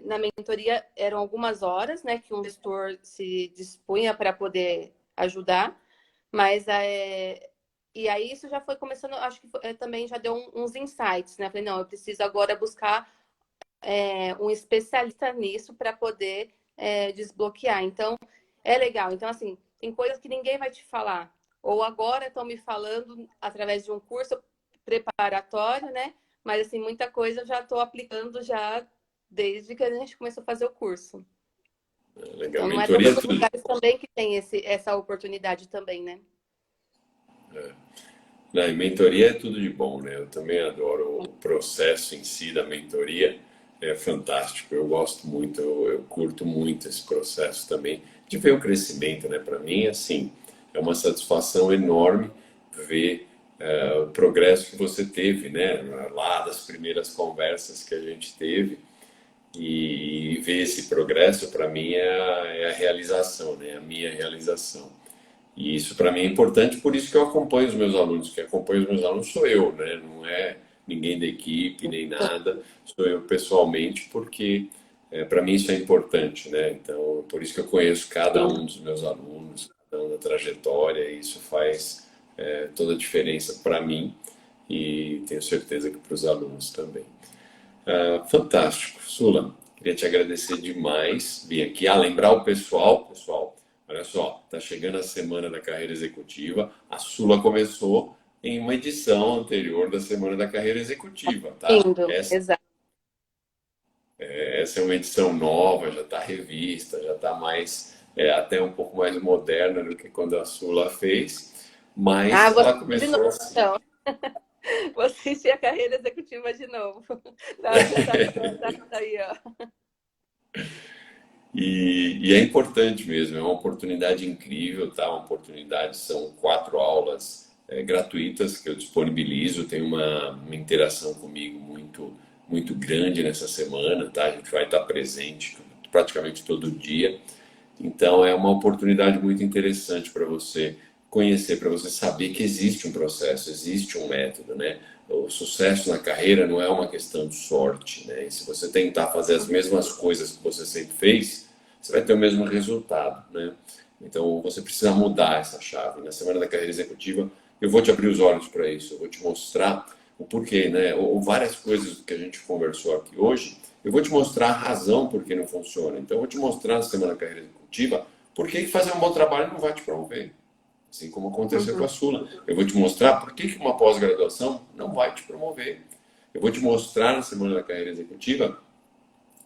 na mentoria eram algumas horas, né, que um gestor se dispunha para poder ajudar, mas e aí isso já foi começando, acho que também já deu uns insights, né? Falei, não, eu preciso agora buscar um especialista nisso para poder desbloquear. Então, é legal. Então, assim, tem coisas que ninguém vai te falar. Ou agora estão me falando através de um curso preparatório, né? Mas, assim, muita coisa eu já estou aplicando já desde que a gente começou a fazer o curso. Legal, Então, não é mentoria todos é os tudo. lugares também que tem essa oportunidade também, né? Não, e mentoria é tudo de bom, né? Eu também adoro o processo em si da mentoria, é fantástico. Eu gosto muito, eu curto muito esse processo também de ver o crescimento, né? Para mim, assim, é uma satisfação enorme ver o progresso que você teve, né? Lá das primeiras conversas que a gente teve e ver esse progresso para mim é a realização, né? A minha realização. E isso para mim é importante, por isso que eu acompanho os meus alunos. Quem acompanha os meus alunos sou eu, né? Não é ninguém da equipe nem nada, sou eu pessoalmente, porque para mim isso é importante, né? Então, por isso que eu conheço cada um dos meus alunos, cada um da trajetória, e isso faz toda a diferença para mim e tenho certeza que para os alunos também. Fantástico. Sula, queria te agradecer demais. Vim aqui lembrar o pessoal, olha só, tá chegando a semana da carreira executiva. A Sula começou em uma edição anterior da semana da carreira executiva, tá? Lindo, exato. Essa é uma edição nova, já está revista, já está mais, até um pouco mais moderna do que quando a Sula fez, Ah, mas você ela de novo, começou assim. então. Vou assistir a carreira executiva de novo. Tá, já tá aí, ó. E é importante mesmo, é uma oportunidade incrível, tá? Uma oportunidade, são 4 aulas gratuitas que eu disponibilizo, tem uma interação comigo muito grande nessa semana, tá? A gente vai estar presente praticamente todo dia. Então é uma oportunidade muito interessante para você conhecer, para você saber que existe um processo, existe um método, né? O sucesso na carreira não é uma questão de sorte, né? E se você tentar fazer as mesmas coisas que você sempre fez, você vai ter o mesmo resultado, né? Então você precisa mudar essa chave. Na semana da carreira executiva, eu vou te abrir os olhos para isso, eu vou te mostrar o porquê, né? Ou várias coisas que a gente conversou aqui hoje, eu vou te mostrar a razão por que não funciona. Então eu vou te mostrar na semana da carreira executiva por que fazer um bom trabalho não vai te promover. Assim como aconteceu com a Uhum. Sula. Eu vou te mostrar por que uma pós-graduação não vai te promover. Eu vou te mostrar na semana da carreira executiva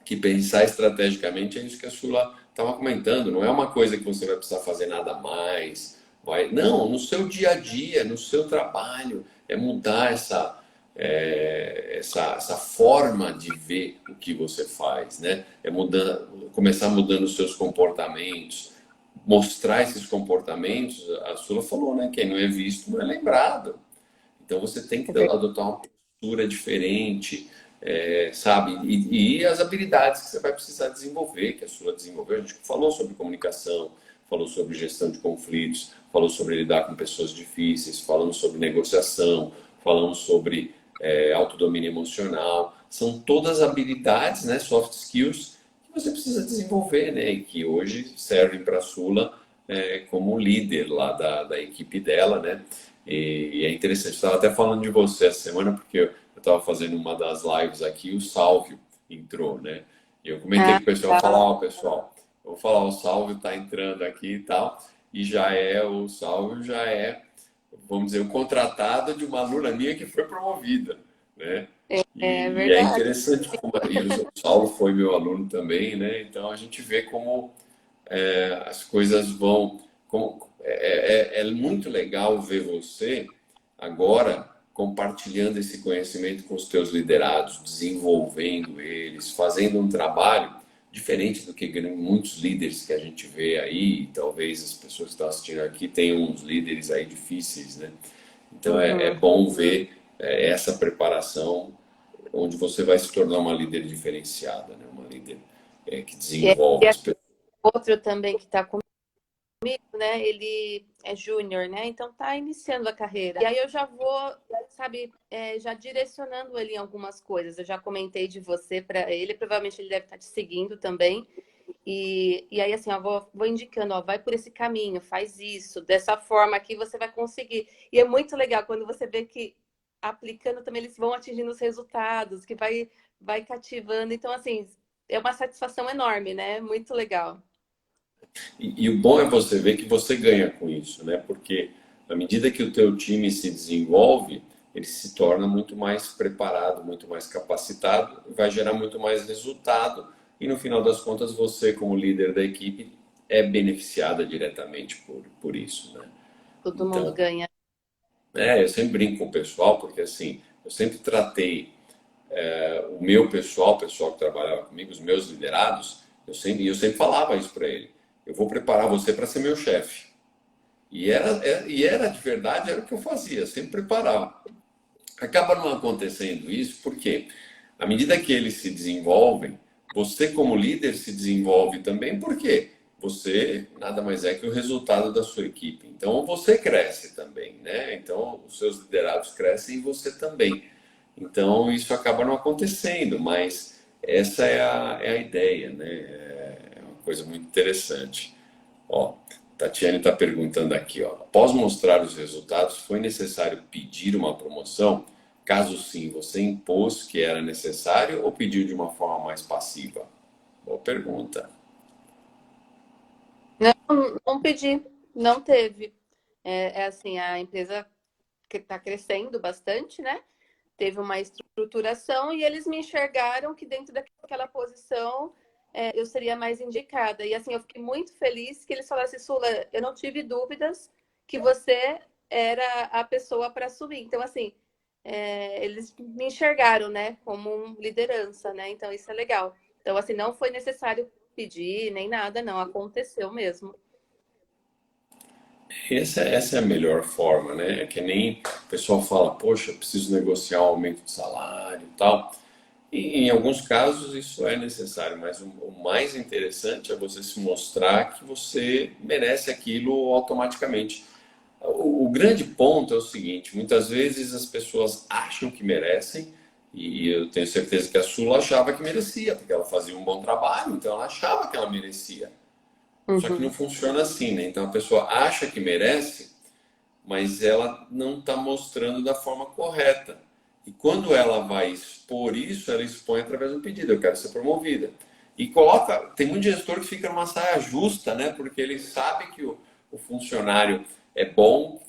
que pensar estrategicamente é isso que a Sula estava comentando. Não é uma coisa que você vai precisar fazer nada mais. Não, no seu dia a dia, no seu trabalho, é mudar essa forma de ver o que você faz, né? É começar mudando os seus comportamentos, mostrar esses comportamentos. A Sula falou, né? Quem não é visto não é lembrado. Então você tem É que verdade. adotar uma postura diferente, sabe? E as habilidades que você vai precisar desenvolver, que a Sula desenvolveu. A gente falou sobre comunicação, falou sobre gestão de conflitos, falou sobre lidar com pessoas difíceis, falamos sobre negociação, falamos sobre autodomínio emocional. São todas habilidades, né, soft skills, que você precisa desenvolver, né, e que hoje servem para a Sula como líder lá da equipe dela, né? E é interessante, estava até falando de você essa semana, porque eu estava fazendo uma das lives aqui, o Sálvio entrou, né? E eu comentei Ah, com o pessoal, falar, ó, pessoal, eu vou falar, o Sálvio está entrando aqui e tal, e o Sálvio já é, vamos dizer, o contratado de uma aluna minha que foi promovida, né? é E é verdade. interessante como e o Saulo foi meu aluno também, né? Então a gente vê como as coisas vão. É muito legal ver você agora compartilhando esse conhecimento com os teus liderados, desenvolvendo eles, fazendo um trabalho diferente do que muitos líderes que a gente vê aí, e talvez as pessoas que estão assistindo aqui tenham uns líderes aí difíceis, né? Então é Uhum. bom ver essa preparação onde você vai se tornar uma líder diferenciada, né? Uma líder que E desenvolve as pessoas. outro também que está comigo, né? Ele é júnior, né? Então tá iniciando a carreira. E aí eu já vou, sabe, já direcionando ele em algumas coisas. Eu já comentei de você para ele, provavelmente ele deve estar te seguindo também. E aí, assim, ó, vou indicando, ó, vai por esse caminho, faz isso, dessa forma aqui você vai conseguir. E é muito legal quando você vê que aplicando também eles vão atingindo os resultados, que vai cativando. Então, assim, é uma satisfação enorme, né? Muito legal. E o bom é você ver que você ganha com isso, né? Porque à medida que o teu time se desenvolve, ele se torna muito mais preparado, muito mais capacitado, vai gerar muito mais resultado e no final das contas você, como líder da equipe, é beneficiada diretamente por isso, né? Todo mundo Então, ganha. eu sempre brinco com o pessoal, porque assim, eu sempre tratei o meu pessoal, o pessoal que trabalhava comigo, os meus liderados, eu sempre falava isso para ele. Eu vou preparar você para ser meu chefe. E era de verdade, era o que eu fazia, sempre preparava. Acaba não acontecendo isso porque, à medida que eles se desenvolvem, você, como líder, se desenvolve também, porque você nada mais é que o resultado da sua equipe. Então, você cresce também, né? Então, os seus liderados crescem e você também. Então, isso acaba não acontecendo, mas essa é a ideia, né? É uma coisa muito interessante. Ó, Tatiane está perguntando aqui, ó. Após mostrar os resultados, foi necessário pedir uma promoção? Caso sim, você impôs que era necessário ou pediu de uma forma mais passiva? Boa pergunta. Não pedi, não teve. É assim, a empresa que está crescendo bastante, né? Teve uma estruturação e eles me enxergaram que dentro daquela posição eu seria mais indicada. E assim, eu fiquei muito feliz que eles falassem, Sula, eu não tive dúvidas que você era a pessoa para assumir. Então, assim, eles me enxergaram, né, como liderança, né? Então, isso é legal. Então, assim, não foi necessário pedir nem nada, não. Aconteceu mesmo. Essa é a melhor forma, né? É que nem o pessoal fala, poxa, eu preciso negociar um aumento de salário e tal. E em alguns casos isso é necessário, mas o mais interessante é você se mostrar que você merece aquilo automaticamente. O grande ponto é o seguinte: muitas vezes as pessoas acham que merecem, e eu tenho certeza que a Sula achava que merecia, porque ela fazia um bom trabalho, então ela achava que ela merecia. Só que não Uhum. funciona assim, né? Então a pessoa acha que merece, mas ela não está mostrando da forma correta. E quando ela vai expor isso, ela expõe através do pedido: eu quero ser promovida. E coloca, tem muito gestor que fica numa saia justa, né? Porque ele sabe que o funcionário é bom,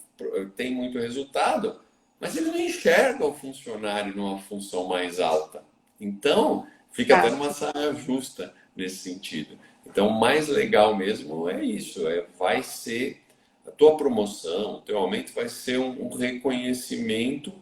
tem muito resultado, mas ele não enxerga o funcionário numa função mais alta. Então, fica até numa Exato. saia justa nesse sentido. Então, o mais legal mesmo é isso, vai ser a tua promoção, o teu aumento vai ser um reconhecimento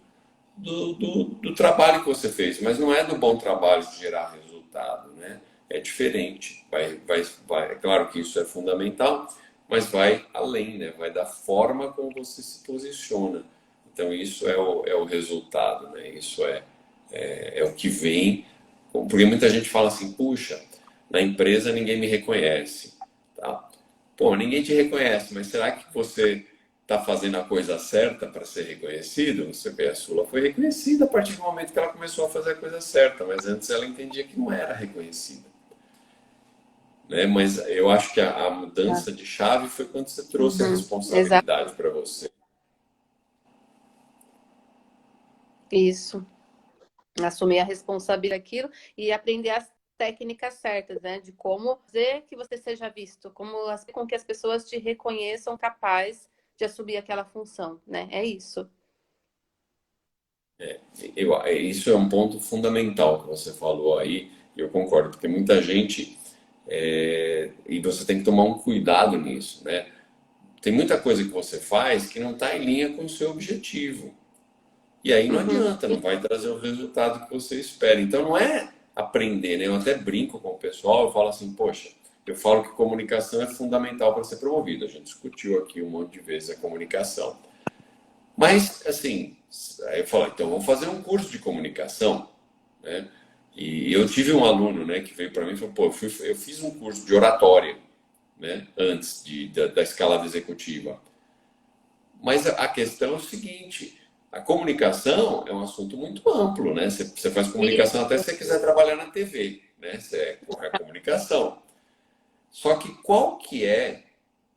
do trabalho que você fez, mas não é do bom trabalho de gerar resultado, né? É diferente. É claro que isso é fundamental, mas vai além, né? Vai da forma como você se posiciona. Então isso é o resultado, né? Isso é o que vem. Porque muita gente fala assim, puxa, na empresa ninguém me reconhece, tá? Pô, ninguém te reconhece, mas será que você está fazendo a coisa certa para ser reconhecido? Você vê, a Sula foi reconhecida a partir do momento que ela começou a fazer a coisa certa, mas antes ela entendia que não era reconhecida. Né? Mas eu acho que a Ah, mudança de chave foi quando você trouxe a uhum, exato, responsabilidade para você. isso. Assumir a responsabilidade daquilo e aprender as técnicas certas, né? De como fazer que você seja visto, com que as pessoas te reconheçam capaz de assumir aquela função, né? É isso. Isso é um ponto fundamental que você falou aí, e eu concordo, porque muita gente, e você tem que tomar um cuidado nisso, né? Tem muita coisa que você faz que não está em linha com o seu objetivo. E aí não Uhum, adianta, não vai trazer o resultado que você espera. Então não é aprender, né? Eu até brinco com o pessoal, eu falo assim, poxa, eu falo que comunicação é fundamental para ser promovido. A gente discutiu aqui um monte de vezes a comunicação. Mas, assim, aí eu falo, então vamos fazer um curso de comunicação, né? E eu tive um aluno, né, que veio para mim e falou, pô, eu fiz um curso de oratória, né, antes da escalada executiva. Mas a questão é o seguinte, a comunicação é um assunto muito amplo, né? Você faz comunicação até se isso, você quiser trabalhar na TV, né? É comunicação. Só que qual que é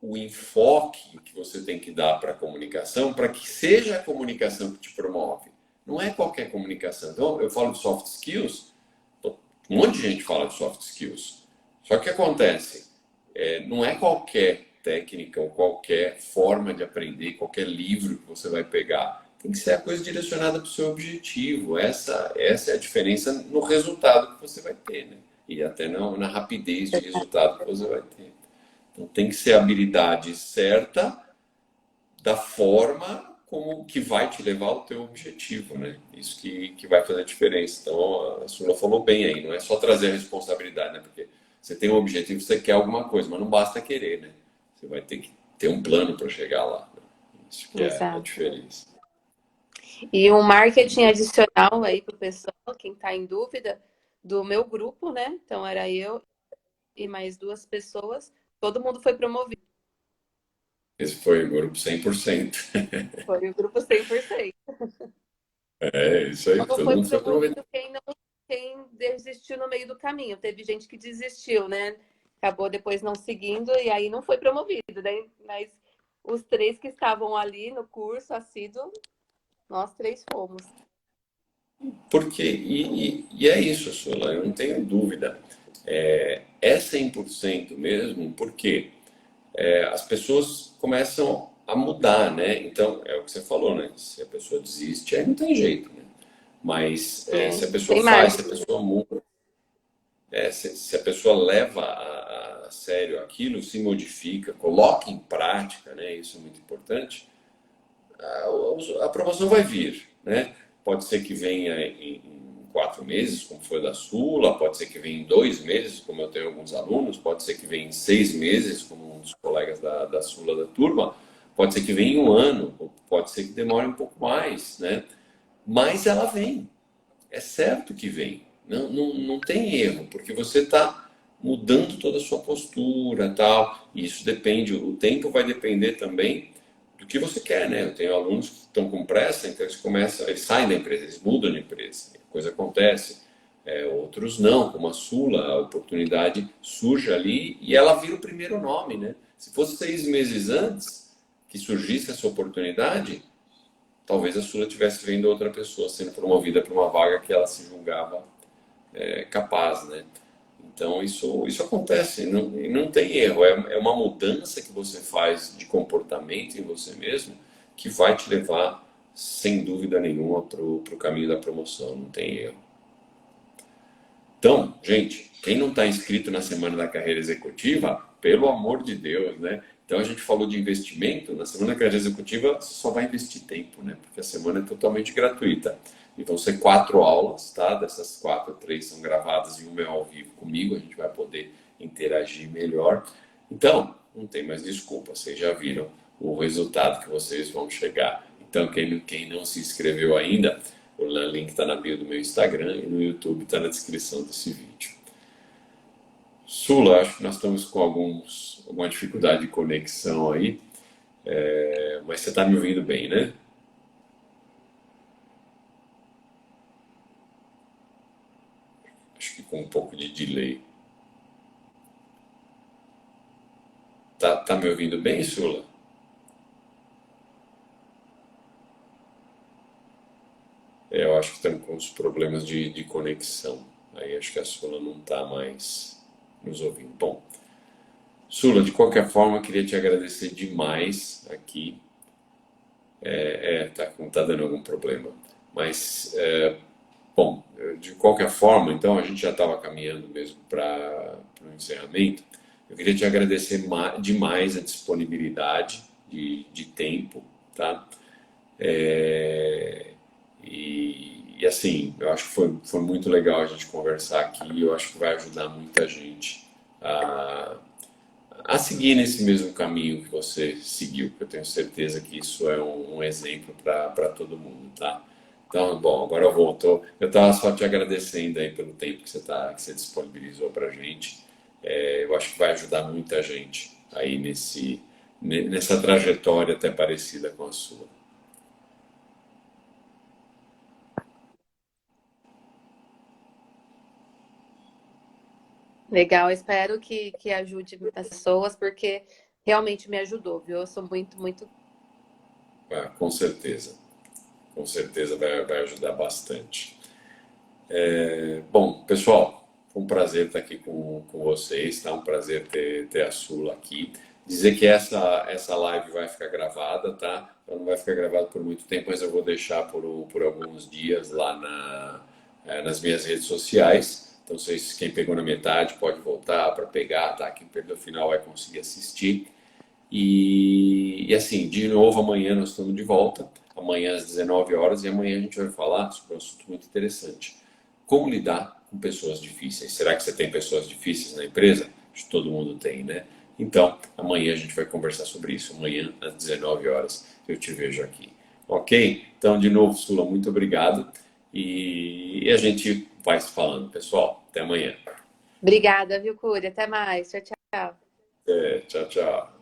o enfoque que você tem que dar para a comunicação para que seja a comunicação que te promove? Não é qualquer comunicação. Então, eu falo de soft skills, um monte de gente fala de soft skills. Só que o que acontece? Não é qualquer técnica ou qualquer forma de aprender, qualquer livro que você vai pegar. Tem que ser a coisa direcionada para o seu objetivo. Essa é a diferença no resultado que você vai ter, né? E até na rapidez de resultado que você vai ter. Então tem que ser a habilidade certa da forma como que vai te levar ao teu objetivo, né? Isso que vai fazer a diferença. Então a Sula falou bem aí, não é só trazer a responsabilidade, né? Porque você tem um objetivo, você quer alguma coisa, mas não basta querer, né? Você vai ter que ter um plano para chegar lá. Né? Isso que é a exato. diferença. E um marketing adicional aí para o pessoal, quem está em dúvida, do meu grupo, né? Então era eu e mais duas pessoas, todo mundo foi promovido. Esse foi o grupo 100%. Foi o grupo 100%. É isso Só aí, não todo foi mundo foi promovido. promovido quem desistiu no meio do caminho. Teve gente que desistiu, né? Acabou depois não seguindo e aí não foi promovido. Daí, mas os três que estavam ali no curso assíduo, nós três fomos. Porque, e é isso, Sula, eu não tenho dúvida. É 100% mesmo, porque as pessoas começam a mudar, né? Então, é o que você falou, né? Se a pessoa desiste, aí não tem jeito, né? Mas É, se a pessoa tem faz, se a margem. pessoa muda, se a pessoa leva a sério aquilo, se modifica, coloca em prática, né? Isso é muito importante. A promoção vai vir, né? Pode ser que venha em 4 meses, como foi da Sula, pode ser que venha em 2 meses, como eu tenho alguns alunos, pode ser que venha em 6 meses, como um dos colegas da Sula da turma, pode ser que venha em um ano, pode ser que demore um pouco mais, né? Mas ela vem, é certo que vem, não tem erro, porque você está mudando toda a sua postura, tal, e isso depende, o tempo vai depender também do que você quer, né? Eu tenho alunos que estão com pressa, então eles saem da empresa, eles mudam de empresa, a coisa acontece. Outros não, como a Sula, a oportunidade surge ali e ela vira o primeiro nome, né? Se fosse 6 meses antes que surgisse essa oportunidade, talvez a Sula tivesse vendo outra pessoa sendo promovida para uma vaga que ela se julgava capaz, né? Então isso acontece e não tem erro. É uma mudança que você faz de comportamento em você mesmo que vai te levar, sem dúvida nenhuma, para o caminho da promoção. Não tem erro. Então, gente, quem não está inscrito na Semana da Carreira Executiva, pelo amor de Deus, né? Então a gente falou de investimento, na Semana da Carreira Executiva você só vai investir tempo, né? Porque a semana é totalmente gratuita. E vão ser 4 aulas, tá? Dessas 4, 3 são gravadas e uma é ao vivo comigo, a gente vai poder interagir melhor. Então, não tem mais desculpa, vocês já viram o resultado que vocês vão chegar. Então, quem não se inscreveu ainda, o link está na bio do meu Instagram e no YouTube está na descrição desse vídeo. Sula, acho que nós estamos com alguma dificuldade de conexão aí, mas você está me ouvindo bem, né? Acho que com um pouco de delay. Tá me ouvindo bem, Sula? Eu acho que estamos com uns problemas de conexão. Aí acho que a Sula não está mais nos ouvindo. Bom, Sula, de qualquer forma, eu queria te agradecer demais aqui. Tá dando algum problema. Mas, bom, de qualquer forma, então a gente já estava caminhando mesmo para o encerramento. Eu queria te agradecer demais a disponibilidade de tempo, tá? É, e assim, eu acho que foi muito legal a gente conversar aqui e eu acho que vai ajudar muita gente a, a seguir nesse mesmo caminho que você seguiu, porque eu tenho certeza que isso é um exemplo para todo mundo, tá? Então, bom, agora eu voltou. Eu estava só te agradecendo aí pelo tempo que você disponibilizou para a gente. Eu acho que vai ajudar muita gente aí nessa trajetória até parecida com a sua. Legal, espero que ajude as pessoas, porque realmente me ajudou, viu? Eu sou muito, muito. Ah, com certeza. Com certeza vai ajudar bastante. Bom, pessoal, foi um prazer estar aqui com vocês, tá? Um prazer ter a Sula aqui. Dizer que essa live vai ficar gravada, tá? Ela não vai ficar gravada por muito tempo, mas eu vou deixar por alguns dias lá nas minhas redes sociais. Então, quem pegou na metade pode voltar para pegar, tá? Quem perdeu o final vai conseguir assistir. E assim, de novo, amanhã nós estamos de volta, amanhã às 19 horas, e amanhã a gente vai falar sobre um assunto muito interessante. Como lidar com pessoas difíceis? Será que você tem pessoas difíceis na empresa? Acho que todo mundo tem, né? Então, amanhã a gente vai conversar sobre isso. Amanhã às 19 horas eu te vejo aqui. Ok? Então, de novo, Sula, muito obrigado. E a gente vai se falando, pessoal. Até amanhã. Obrigada, viu, Curi? Até mais. Tchau, tchau. Tchau, tchau.